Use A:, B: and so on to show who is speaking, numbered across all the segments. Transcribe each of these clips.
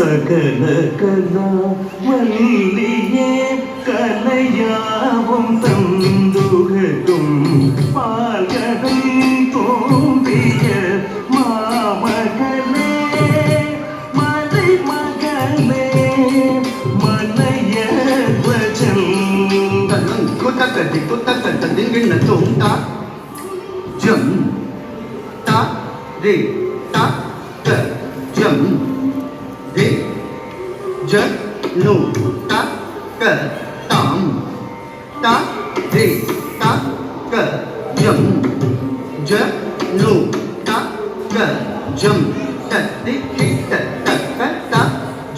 A: சகல கலா வல்லியே கலையாவும் தந்துகட்டும் பால்கடும் தோன்றிய மாமகளே மலை மகளே மலைய வஜம்
B: குத்தக்கட்டி குத்தக்கட்டதி கிண்ணத்தும் தா ஜம் தா ரே தா க ஜம் ரே ஜ நு தா க தாம் தா ரே தா க ஜம் ஜ நு தா க ஜம் தத்தி கிட்ட தக்க தா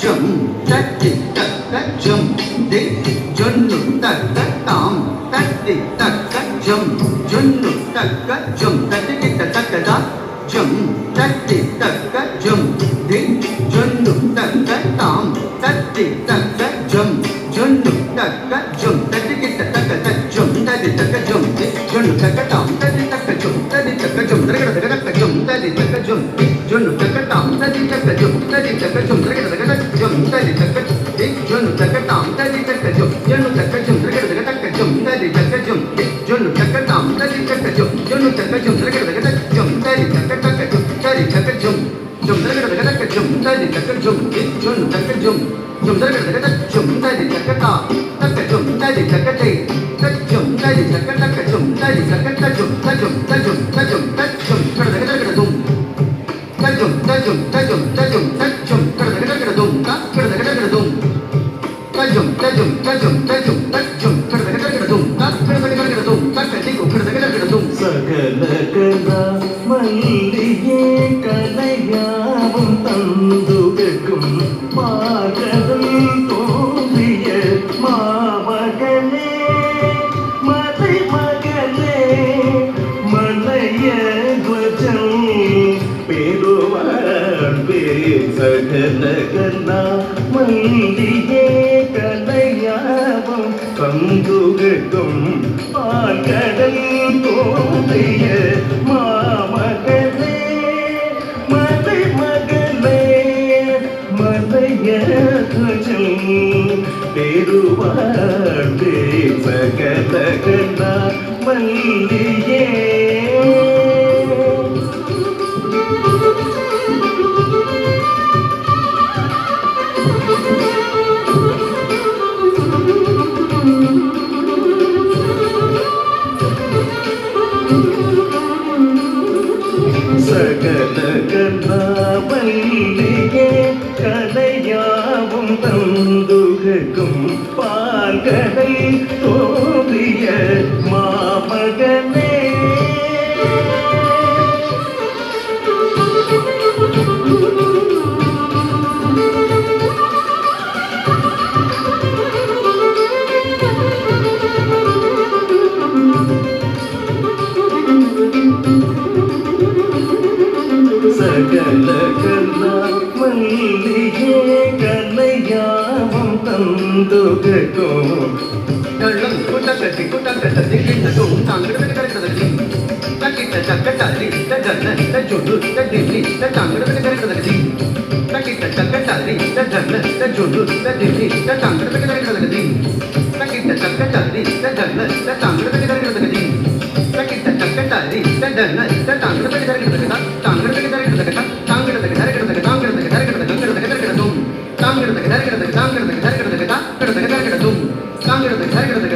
B: ஜம் தத்தி தக்க ஜம் ரே ஜொன்னு தக்க தாம் தத்தி தக்க ஜம் ஜொன்னு தக்க ஜம் தத்தி கிட்ட தக்க தா ஜம் தத்தி தக்க ஜம் ரே ஜொன்னு தக்க தாம் தத்தி தக்க ஜம் ஜொன்னு தக்க ஜம் தத்தி கிட்ட தக்க த ஜம் தத்தி தக்க ஜம் ரே ஜொன்னு தக்க தாம் தத்தி தக்க ஜம் தத்தி தக்க ஜம் தரகட தக்க ஜம் தத்தி தக்க ஜம் ஜொன்னு தக்க தாம் தத்தி தக்க ஜம் தத்தி தக்க ஜம் தரகட தக்க ஜம் தத்தி தக்க ரே ஜொன்னு தக்க தாம் தத்தி தக்க ஜம் ஜொன்னு தக்க ஜம் தரகட தக்க ஜம் தத்தி தக்க ஜம் ரே ஜொன்னு தக்க தாம் தத்தி தக்க ஜம் ஜொன்னு தக்க ஜம் தரகட தக்க ஜம் தத்தி தக்க தக்க ஜம் தத்தி தக்க ஜம் ஜம் தரகட தக்க ஜம் தத்தி தக்க ஜம் ரே ஜொன்னு தக்க ஜம் ஜம் தரகட தக்க ஜம் தத்தி தக்க தா தக்க ஜம் தத்தி தக்க ஜை தக் ஜம் தத்தி தக்க தக்க ஜம் தத்தி தக்க தஜம் தஜம் தஜம் தஜம் தஜம் கடக கடக தும் தஜம் தஜம் தஜம் தஜம் தஜம் கடக கடக தும் கடக கடக தும் தஜம் தஜம் தஜம் தஜம் தஜம் கடக கடக தும் கடக கடக தும் தக்க திகு கடக கடக தும்
A: சகல கலா மல்லியே கலையாவும் தந்துகட்டும் பாகதல் தோன்றிய மாமகளே மலை மகளே மலைய துவஜம் பெருவாழ்வே சகல கலா மல்லியே கலையாவும் தந்துகட்டும் பால்கடல் தோன்றிய மாமகளே மலை மகளே மலைய துவஜம் பெருவாழ்வே சகல கலா மல்லியே சகல கலா மல்லியே கலையாவும் தந்துகட்டும் பால்கடல் தோன்றிய மாமகளே சகல கலா மல்லியே கலையாவும் தந்துகட்டும்
B: கள்ளம் குட்டக்கட்டி குட்டக்கட்டதி கிண்ணத்தும் தாங்கட கடகடதி தக்கிட்ட தக்கட்டாதி தஜன்ன தஜொடு ததிலி தங்கட கடகடதி தக்கிட்ட தக்கட்டாதி தஜன்ன தஜொடு ததிலி தங்கட கடகடதி தக்கிட்ட தக்கட்டாதி தஜன்ன தங்கட கடகடதி தக்கிட்ட தக்கட்டாதி தஜன்ன தங்கட கடகடதி தங்கட கடகடதி தங்கட கடகடதி தங்கட கடகடதி தாங்கட கடகடதி தாங்கட கடகடதி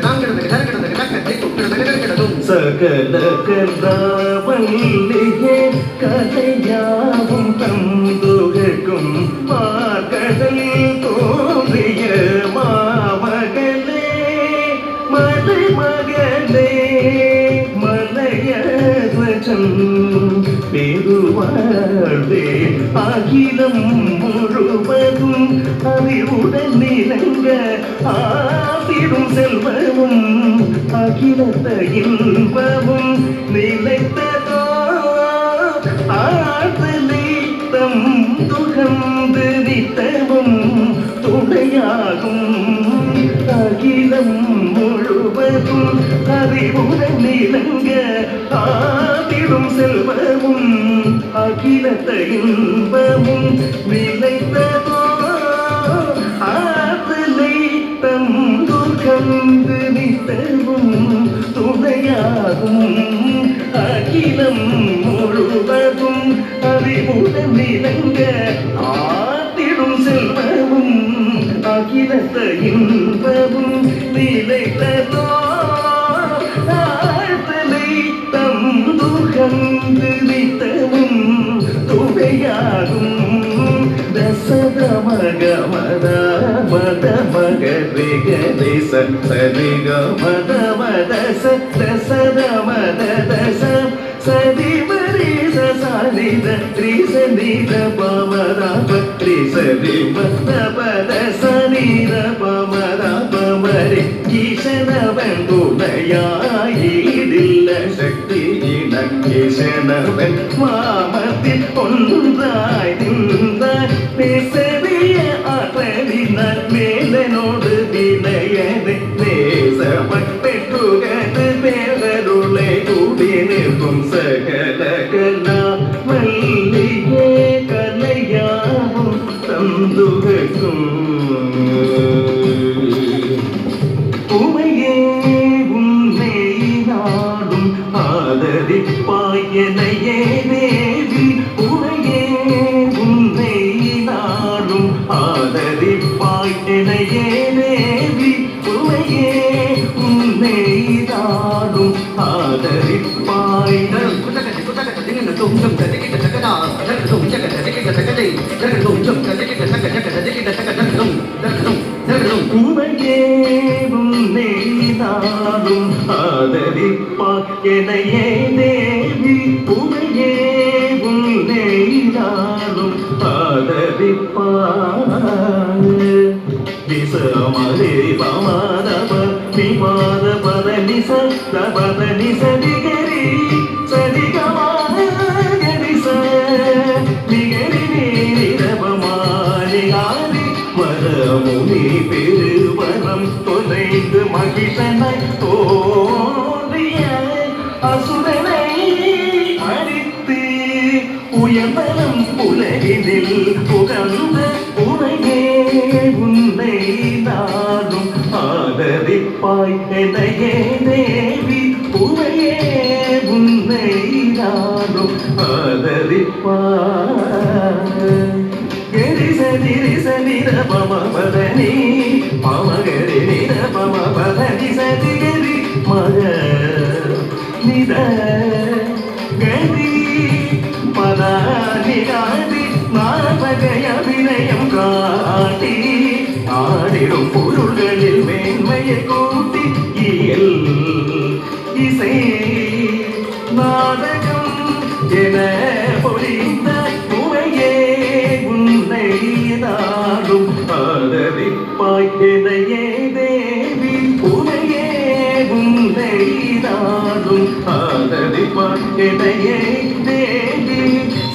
B: தாங்கட கடகடதி
A: சகல கலா மல்லியே கலையாவும் தந்துகட்டும் பால்கடல் தோன்றிய மாமகளே மலை மகளே மலைய துவஜம் பெருவாழ்வே அகிலம் முழுவதும் அறிவுடன் நிலங்க ஆதிடும் செல்வமும் அகிலத்த இன்பமும் நிலைத்ததோ ஆழ்த்தம் துகந்து நித்தமும் துணையாகும் அகிலம் முழுவதும் அறிவுடன் நிலங்க ஆதிடும் செல்வமும் அகிலத்த இன்பமும் நிலைத்ததோ துகந்து நித்தவும் துணையாகும் அகிலம் முழுவதும் அறிவுடன் விளங்க ஆத்திடும் செல்வமும் அகிலத்த இன்பமும் நிலைத்ததோ ஆழ்த்தலை தம் துகந்து நித்தவும் துணையாகும் தசத மக மத மத மக ரிக தேச சரிக மத மத சத மத தச சதி மரி சனித த்ரிசனித பமத பத்ரி சதி மத பத சனித பமத பமரி ஈசனவன் துணையாயிடில்ல சக்தி இனக்கேசனவன் மாமத்தில் ஒன்றாய் நின்றாய் பேசறிய ஆற்றலினால் மேலனோடு வினையது நேசப்பட்டுகது பேரருளை கூடி நிற்கும் சகல கலா மல்லிகே கலையாவும் தந்துகக்கும் உமையே உன்னை நாடும் ஆதரிப்பாயனையே தேவி உமையே உன்னை நாடும் ஆதரிப்பாயனையே தேவி உமையே உன்னை நாடும் ஆதரிப்பாய் உமையே உன்னை நாடும் ஆதரிப்பாயனையே தேவி உமையே உன்னை நாடும் ஆதரிப்பாய் விசமரே பமதப விவாத பத நிச பத நிச திகரி சதிகமாரி ச நிகரி நீரபமாரி ஆதி வரமுனி பெருவரம் தொலைந்து மகிழனாய் தோன்றிய அசுரனை அழித்து உயர்வனம் உலகினில் புகழ்ந்த உமையே உன்னை நாடும் ஆதரிப்பாய் எனையே தேவி உமையே உன்னை நாடும் ஆதரிப்பாய் கரிசதி ரிசனித பம பதனி பமகரி நித பம பதனி சதி கரி மக நித கரி பதானிகாதி நாபகய வினயம் காட்டி ஆடிடும் பொருள்களில் மேன்மையை கூட்டி இயல் இசை நாடகம் என பொழிந்த உமையே உன்னை நாடும் ஆதரிப்பாய் எனையே தேவி உமையே உன்னை நாடும் ஆதரிப்பாய் எனையே தேவி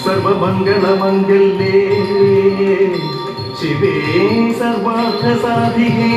A: சர்வமங்கள மங்கல்யே शिवे सर्वार्थ साधिके